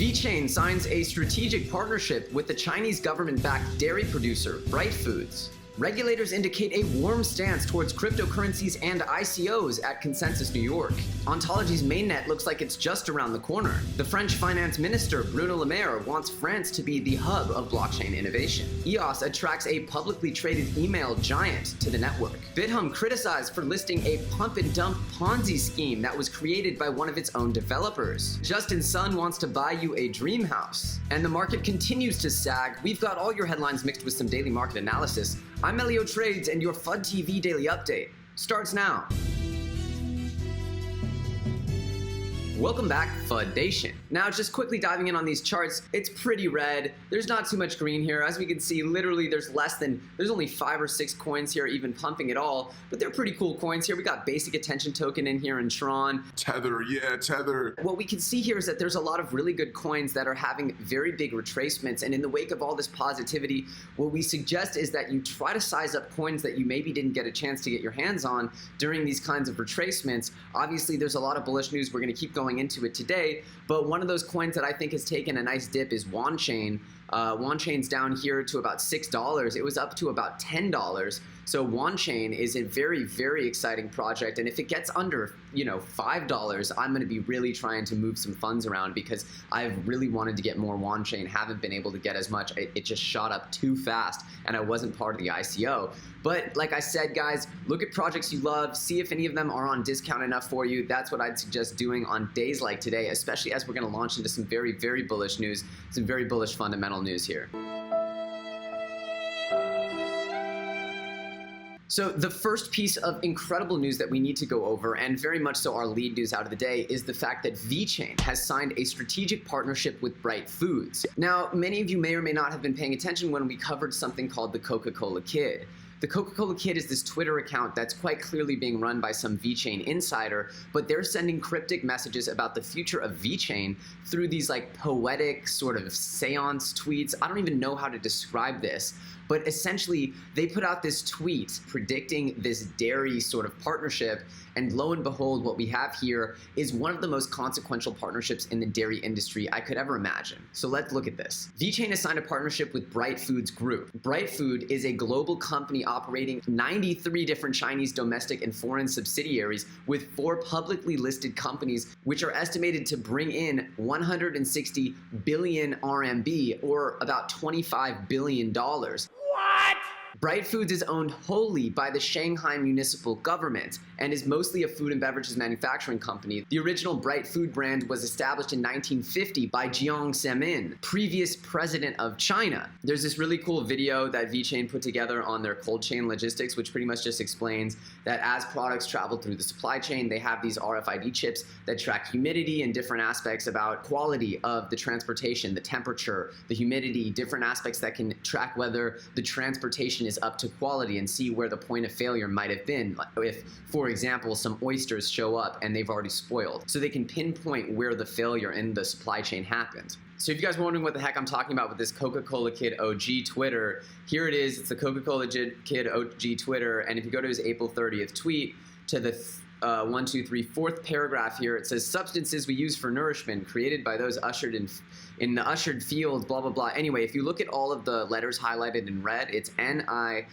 VeChain signs a strategic partnership with the Chinese government-backed dairy producer, Bright Foods. Regulators indicate a warm stance towards cryptocurrencies and ICOs at Consensus New York. Ontology's mainnet looks like it's just around the corner. The French finance minister, Bruno Le Maire, wants France to be the hub of blockchain innovation. EOS attracts a publicly traded email giant to the network. Bithumb criticized for listing a pump-and-dump Ponzi scheme that was created by one of its own developers. Justin Sun wants to buy you a dream house. And the market continues to sag. We've got all your headlines mixed with some daily market analysis. I'm Elio Trades, and your FUD TV daily update starts now. Welcome back, FUDation. Now, just quickly diving in on these charts, it's pretty red. There's not too much green here. As we can see, literally there's only 5 or 6 coins here even pumping at all, but they're pretty cool coins here. We got basic attention token in here and TRON. Tether, yeah, Tether. What we can see here is that there's a lot of really good coins that are having very big retracements, and in the wake of all this positivity, what we suggest is that you try to size up coins that you maybe didn't get a chance to get your hands on during these kinds of retracements. Obviously, there's a lot of bullish news. We're going to keep going into it today, but one of those coins that I think has taken a nice dip is VeChain. VeChain's down here to about $6. It was up to about $10. So VeChain is a very, very exciting project, and if it gets under, $5, I'm going to be really trying to move some funds around because I've really wanted to get more VeChain, haven't been able to get as much. It just shot up too fast, and I wasn't part of the ICO. But like I said, guys, look at projects you love, see if any of them are on discount enough for you. That's what I'd suggest doing on days like today, especially as we're going to launch into some very, very bullish news, some very bullish fundamental news here. So the first piece of incredible news that we need to go over, and very much so our lead news out of the day, is the fact that VeChain has signed a strategic partnership with Bright Foods. Now, many of you may or may not have been paying attention when we covered something called the Coca-Cola Kid. The Coca-Cola Kid is this Twitter account that's quite clearly being run by some VeChain insider, but they're sending cryptic messages about the future of VeChain through these like poetic sort of seance tweets. I don't even know how to describe this, but essentially they put out this tweet predicting this dairy sort of partnership, and lo and behold, what we have here is one of the most consequential partnerships in the dairy industry I could ever imagine. So let's look at this. VeChain has signed a partnership with Bright Foods Group. Bright Food is a global company operating 93 different Chinese domestic and foreign subsidiaries with 4 publicly listed companies, which are estimated to bring in 160 billion RMB, or about $25 billion. Bright Foods is owned wholly by the Shanghai municipal government and is mostly a food and beverages manufacturing company. The original Bright Food brand was established in 1950 by Jiang Zemin, previous president of China. There's this really cool video that VeChain put together on their cold chain logistics, which pretty much just explains that as products travel through the supply chain, they have these RFID chips that track humidity and different aspects about quality of the transportation, the temperature, the humidity, different aspects that can track whether the transportation is up to quality and see where the point of failure might have been. If, for example, some oysters show up and they've already spoiled. So they can pinpoint where the failure in the supply chain happened. So if you guys are wondering what the heck I'm talking about with this Coca-Cola Kid OG Twitter, here it is. It's the Coca-Cola Kid OG Twitter. And if you go to his April 30th tweet to the 4th paragraph here, it says, substances we use for nourishment created by those ushered in the ushered field, blah, blah, blah. Anyway, if you look at all of the letters highlighted in red, it's Niunai,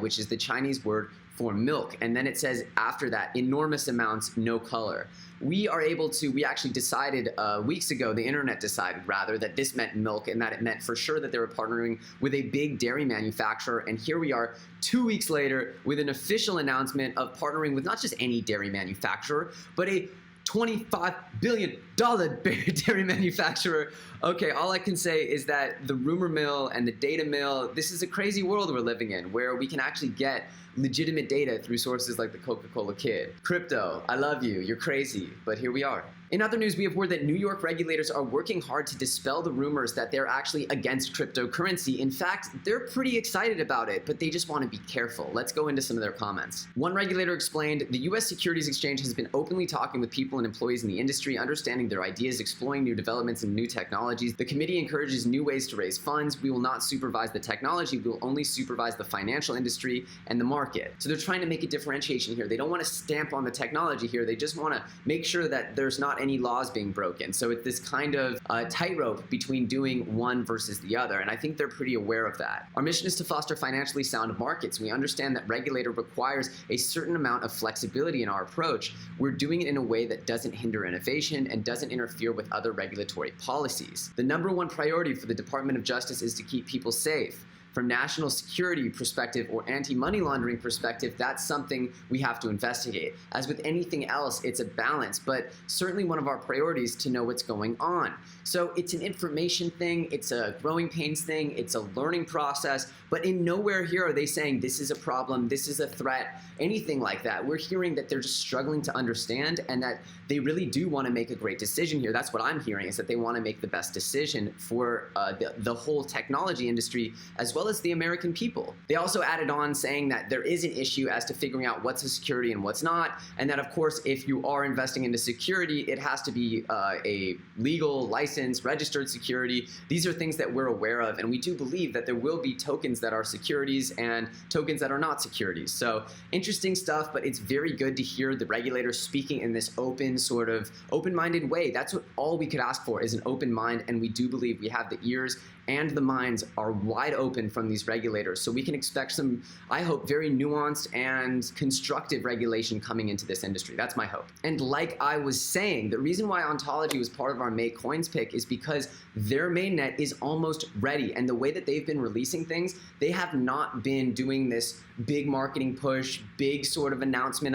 which is the Chinese word for milk. And then it says after that, enormous amounts, no color. We actually decided weeks ago, the internet decided rather, that this meant milk and that it meant for sure that they were partnering with a big dairy manufacturer. And here we are 2 weeks later with an official announcement of partnering with not just any dairy manufacturer, but a $25 billion dairy manufacturer. Okay, all I can say is that the rumor mill and the data mill, this is a crazy world we're living in where we can actually get legitimate data through sources like the Coca-Cola Kid. Crypto, I love you, you're crazy, but here we are. In other news, we have word that New York regulators are working hard to dispel the rumors that they're actually against cryptocurrency. In fact, they're pretty excited about it, but they just want to be careful. Let's go into some of their comments. One regulator explained, the U.S. Securities Exchange has been openly talking with people and employees in the industry, understanding their ideas, exploring new developments and new technologies. The committee encourages new ways to raise funds. We will not supervise the technology. We will only supervise the financial industry and the market. So they're trying to make a differentiation here. They don't want to stamp on the technology here. They just want to make sure that there's not any laws being broken. So it's this kind of tightrope between doing one versus the other, and I think they're pretty aware of that. Our mission is to foster financially sound markets. We understand that regulator requires a certain amount of flexibility in our approach. We're doing it in a way that doesn't hinder innovation and doesn't interfere with other regulatory policies. The number one priority for the Department of Justice is to keep people safe. From national security perspective or anti-money laundering perspective, that's something we have to investigate. As with anything else, it's a balance, but certainly one of our priorities to know what's going on. So it's an information thing, it's a growing pains thing, it's a learning process, but in nowhere here are they saying this is a problem, this is a threat, anything like that. We're hearing that they're just struggling to understand and that they really do want to make a great decision here. That's what I'm hearing, is that they want to make the best decision for the whole technology industry as well as the American people. They also added on saying that there is an issue as to figuring out what's a security and what's not, and that of course if you are investing into security, it has to be a legal, licensed, registered security. These are things that we're aware of, and we do believe that there will be tokens that are securities and tokens that are not securities. So interesting stuff, but it's very good to hear the regulators speaking in this open, sort of open-minded way. That's what all we could ask for, is an open mind, and we do believe we have the ears and the minds are wide open from these regulators. So we can expect some, I hope, very nuanced and constructive regulation coming into this industry. That's my hope. And like I was saying, the reason why Ontology was part of our May Coins pick is because their mainnet is almost ready. And the way that they've been releasing things, they have not been doing this big marketing push, big sort of announcement.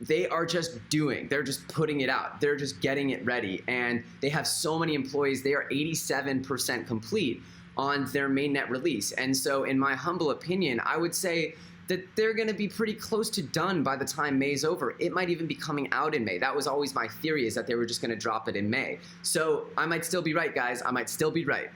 They are just they're just putting it out. They're just getting it ready. And they have so many employees. They are 87% complete on their mainnet release. And so in my humble opinion, I would say that they're going to be pretty close to done by the time May's over. It might even be coming out in May. That was always my theory, is that they were just going to drop it in May. So I might still be right, guys. I might still be right.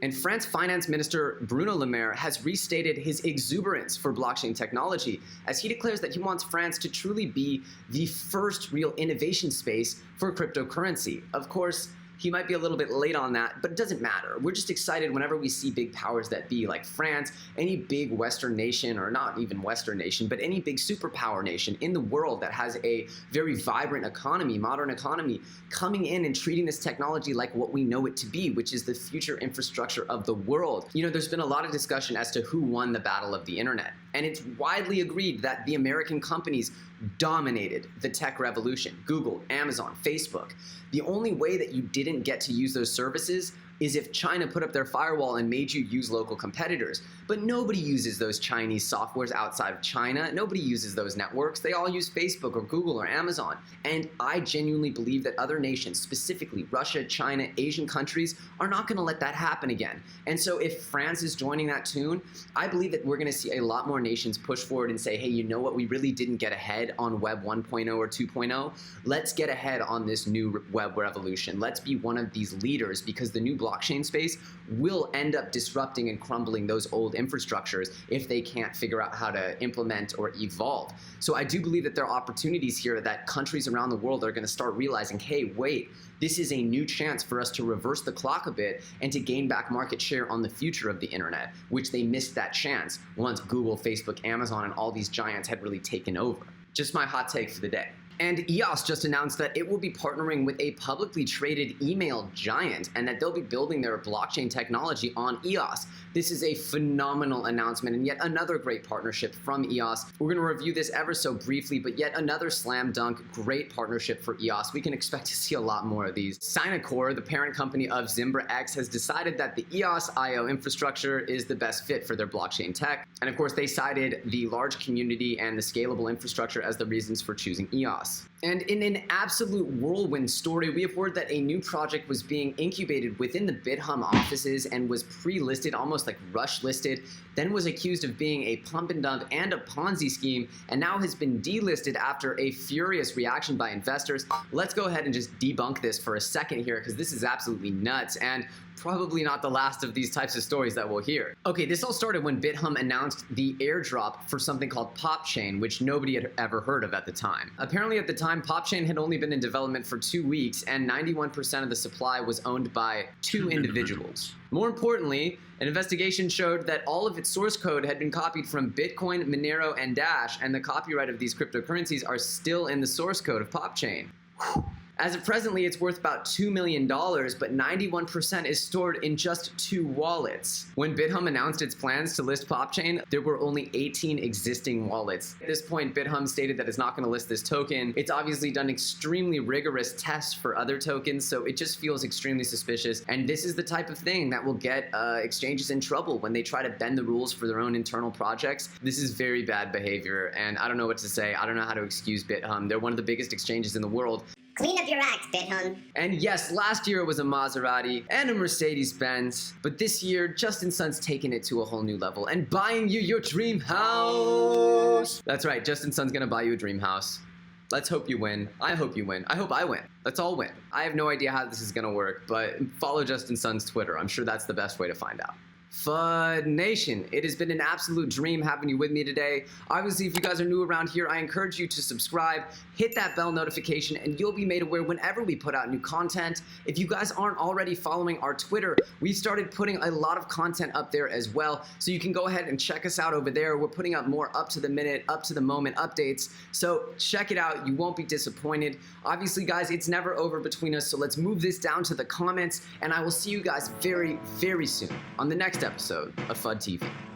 And France Finance Minister Bruno Le Maire has restated his exuberance for blockchain technology, as he declares that he wants France to truly be the first real innovation space for cryptocurrency. Of course, he might be a little bit late on that, but it doesn't matter. We're just excited whenever we see big powers that be, like France, any big Western nation, or not even Western nation, but any big superpower nation in the world that has a very vibrant economy, modern economy, coming in and treating this technology like what we know it to be, which is the future infrastructure of the world. You know, there's been a lot of discussion as to who won the battle of the internet, and it's widely agreed that the American companies dominated the tech revolution. Google, Amazon, Facebook. The only way that you didn't get to use those services is if China put up their firewall and made you use local competitors. But nobody uses those Chinese softwares outside of China. Nobody uses those networks. They all use Facebook or Google or Amazon. And I genuinely believe that other nations, specifically Russia, China, Asian countries, are not going to let that happen again. And so if France is joining that tune, I believe that we're going to see a lot more nations push forward and say, hey, you know what? We really didn't get ahead on Web 1.0 or 2.0. Let's get ahead on this new web revolution. Let's be one of these leaders, because the new blockchain space will end up disrupting and crumbling those old infrastructures if they can't figure out how to implement or evolve. So I do believe that there are opportunities here that countries around the world are going to start realizing, hey, wait, this is a new chance for us to reverse the clock a bit and to gain back market share on the future of the internet, which they missed that chance once Google, Facebook, Amazon, and all these giants had really taken over. Just my hot take for the day. And EOS just announced that it will be partnering with a publicly traded email giant and that they'll be building their blockchain technology on EOS. This is a phenomenal announcement and yet another great partnership from EOS. We're going to review this ever so briefly, but yet another slam dunk great partnership for EOS. We can expect to see a lot more of these. Sinacor, the parent company of ZimbraX, has decided that the EOS IO infrastructure is the best fit for their blockchain tech. And of course, they cited the large community and the scalable infrastructure as the reasons for choosing EOS. And in an absolute whirlwind story, we have word that a new project was being incubated within the Bithumb offices and was pre-listed, almost like rush listed, then was accused of being a pump and dump and a Ponzi scheme, and now has been delisted after a furious reaction by investors. Let's go ahead and just debunk this for a second here, because this is absolutely nuts and probably not the last of these types of stories that we'll hear. Okay, this all started when Bithumb announced the airdrop for something called PopChain, which nobody had ever heard of at the time. Apparently at the time, PopChain had only been in development for 2 weeks, and 91% of the supply was owned by 2 individuals. More importantly, an investigation showed that all of its source code had been copied from Bitcoin, Monero, and Dash, and the copyright of these cryptocurrencies are still in the source code of PopChain. As of presently, it's worth about $2 million, but 91% is stored in just 2 wallets. When Bithumb announced its plans to list PopChain, there were only 18 existing wallets. At this point, Bithumb stated that it's not going to list this token. It's obviously done extremely rigorous tests for other tokens, so it just feels extremely suspicious. And this is the type of thing that will get exchanges in trouble when they try to bend the rules for their own internal projects. This is very bad behavior, and I don't know what to say. I don't know how to excuse Bithumb. They're one of the biggest exchanges in the world. Clean up your act, Bithumb. And yes, last year it was a Maserati and a Mercedes-Benz, but this year, Justin Sun's taking it to a whole new level and buying you your dream house. That's right, Justin Sun's gonna buy you a dream house. Let's hope you win. I hope you win. I hope I win. Let's all win. I have no idea how this is gonna work, but follow Justin Sun's Twitter. I'm sure that's the best way to find out. FUD Nation, it has been an absolute dream having you with me today. Obviously, if you guys are new around here, I encourage you to subscribe, hit that bell notification, and you'll be made aware whenever we put out new content. If you guys aren't already following our Twitter, we've started putting a lot of content up there as well, so you can go ahead and check us out over there. We're putting up more up-to-the-minute, up-to-the-moment updates, so check it out. You won't be disappointed. Obviously, guys, it's never over between us, so let's move this down to the comments, and I will see you guys very, very soon on the next episode of FUD TV.